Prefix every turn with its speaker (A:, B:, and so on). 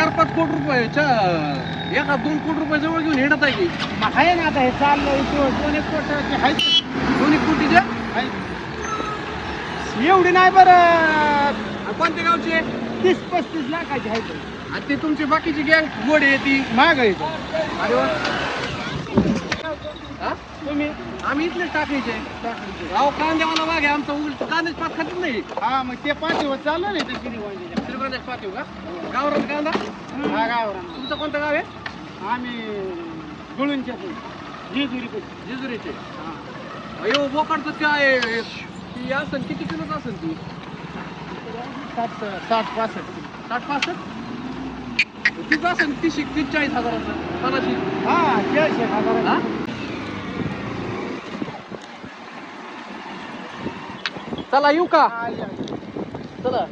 A: 4-5 कोटी रुपयाच्या एका 2 कोटी रुपये जवळ घेऊन हिंडत आहे की
B: मग आहे ना आता हे चाललंय तो 2-1 कोटी आहे
A: 2 कोटीच्या
B: एवढी नाही बरं.
A: आणि कोणत्या गावचे
B: 30-35 लाखाची आहे ते.
A: आणि ते तुमची बाकीची गँग गोड आहे ती
B: महाग आहे तो.
A: अरे वा हा?
B: तुम्ही
A: आम्ही इथलेच टाकायचे अहो कांद्यावाला वाघ आहे आमचा उलट कांद्याच पात खातच नाही
B: हा मग ते 5 दिवस चाललं नाही ते किती वाजले
A: श्रीगोंद्याच पात येऊ का गावरान कांदा
B: हा गावरान.
A: तुमचं कोणतं गाव आहे
B: आम्ही गुळूंच्या जेजुरी
A: जेजुरीचे अयो बोकडचं काय ती असन किती किलोच असेल ती
B: 60-65
A: 60-65 किती असेल 30-40 हजाराचं 50
B: हा 40,000
A: हा चला येऊ का चला